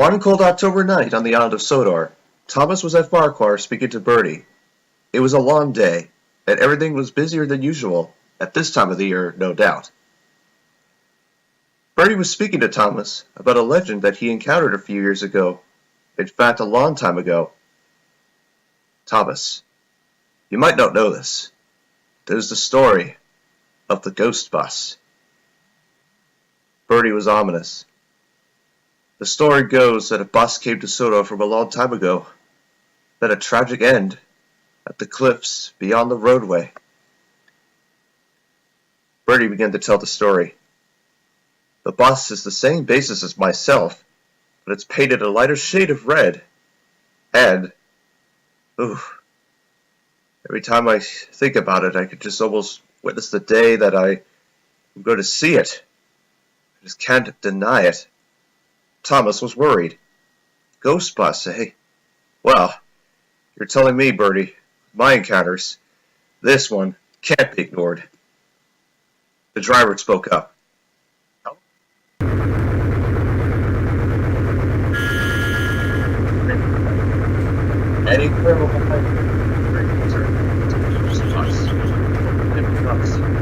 One cold October night on the island of Sodor, Thomas was at Farquhar speaking to Bertie. It was a long day, and everything was busier than usual, at this time of the year, no doubt. Bertie was speaking to Thomas about a legend that he encountered a few years ago, in fact a long time ago. Thomas, you might not know this. There's the story of the ghost bus. Bertie was ominous. The story goes that a bus came to Sodor from a long time ago, then a tragic end at the cliffs beyond the roadway. Bertie began to tell the story. The bus is the same basis as myself, but it's painted a lighter shade of red. And, every time I think about it, I could just almost witness the day that I am going to see it. I just can't deny it. Thomas was worried. Ghost bus, eh? Well, you're telling me, Bertie, my encounters, this one can't be ignored. The driver spoke up. Any criminal behind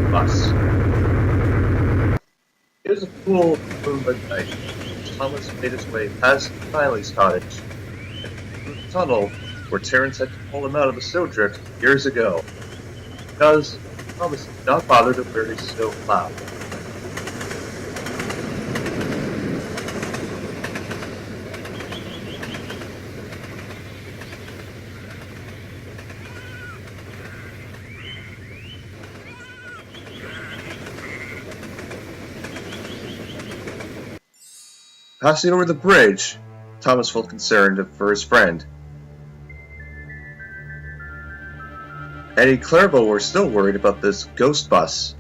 bus. It was a cool moonlit night. Thomas made his way past Miley's cottage and through the tunnel where Terence had to pull him out of the snowdrift years ago, because Thomas did not bother to wear his snow plow. Passing over the bridge, Thomas felt concerned for his friend. Eddie and Clairvaux were still worried about this ghost bus.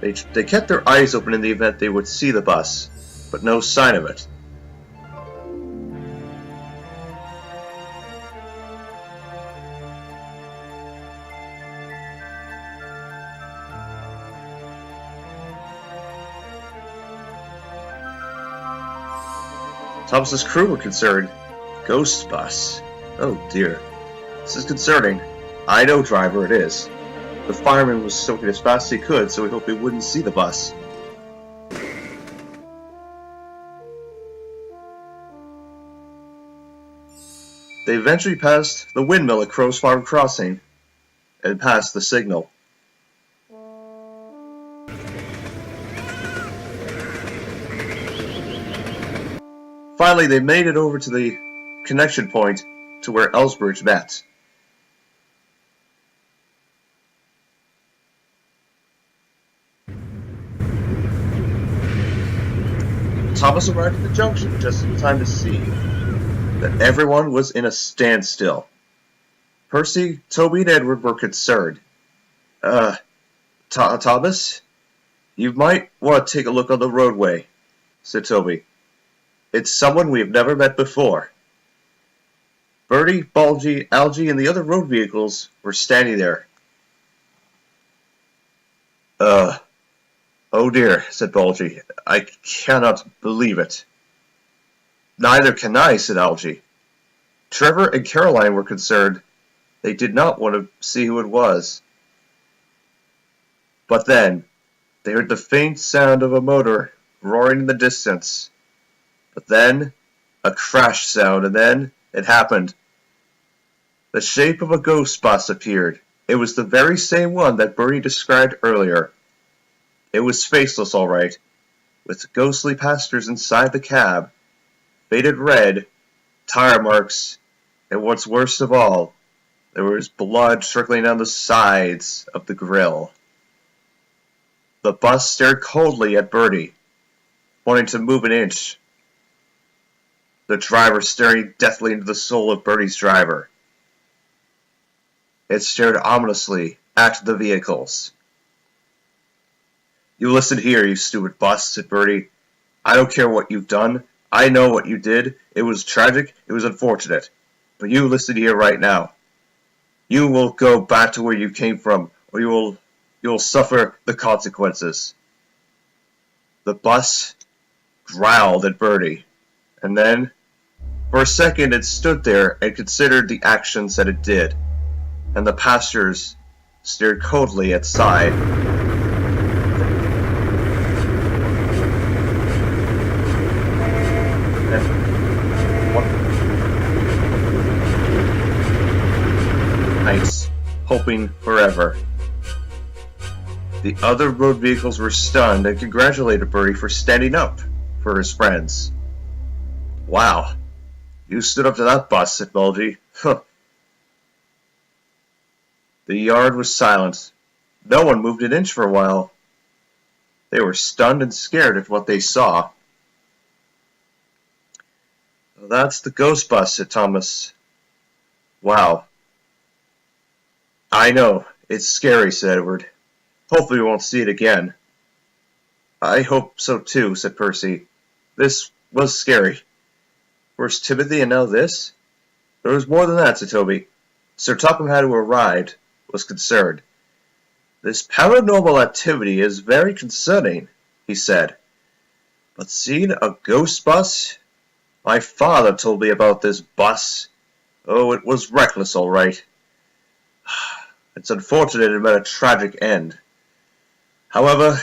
They kept their eyes open in the event they would see the bus, but no sign of it. Thomas's crew were concerned. Ghost bus. Oh dear. This is concerning. I know, driver, it is. The fireman was soaking as fast as he could, so we hoped we wouldn't see the bus. They eventually passed the windmill at Crow's Farm Crossing and passed the signal. Finally, they made it over to the connection point to where Elsbridge met. Thomas arrived at the junction just in time to see that everyone was in a standstill. Percy, Toby, and Edward were concerned. Thomas? You might want to take a look on the roadway, said Toby. It's someone we have never met before. Bertie, Bulgy, Algy, and the other road vehicles were standing there. Oh dear, said Bulgy. I cannot believe it. Neither can I, said Algy. Trevor and Caroline were concerned. They did not want to see who it was. But then, they heard the faint sound of a motor roaring in the distance. But then, a crash sound, and then it happened. The shape of a ghost bus appeared. It was the very same one that Bertie described earlier. It was faceless, all right, with ghostly passengers inside the cab, faded red, tire marks, and what's worst of all, there was blood trickling down the sides of the grill. The bus stared coldly at Bertie, wanting to move an inch. The driver staring deathly into the soul of Bertie's driver. It stared ominously at the vehicles. You listen here, you stupid bus, said Bertie. I don't care what you've done. I know what you did. It was tragic. It was unfortunate. But you listen here right now. You will go back to where you came from, or you will suffer the consequences. The bus growled at Bertie And then, for a second, it stood there and considered the actions that it did, and the passengers stared coldly outside. Nights, hoping forever. The other road vehicles were stunned and congratulated Bertie for standing up for his friends. "Wow, you stood up to that bus," said Bulgy. Huh. The yard was silent. No one moved an inch for a while. They were stunned and scared at what they saw. "That's the ghost bus," said Thomas. "Wow." "I know, it's scary," said Edward. "Hopefully we won't see it again." "I hope so too," said Percy. "This was scary. First Timothy and now this?" "There was more than that," said Toby. Sir Topham had who arrived was concerned. "This paranormal activity is very concerning," he said. "But seeing a ghost bus? My father told me about this bus. Oh, it was reckless, all right. It's unfortunate it met a tragic end. However,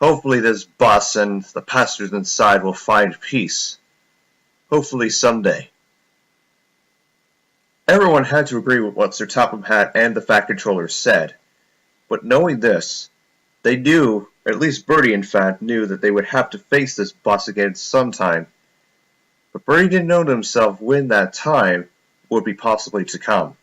hopefully this bus and the passengers inside will find peace. Hopefully someday." Everyone had to agree with what Sir Topham Hatt and the Fat Controller said, but knowing this, they knew, at least Bertie in fact knew, that they would have to face this bus again sometime. But Bertie didn't know to himself when that time would be possibly to come.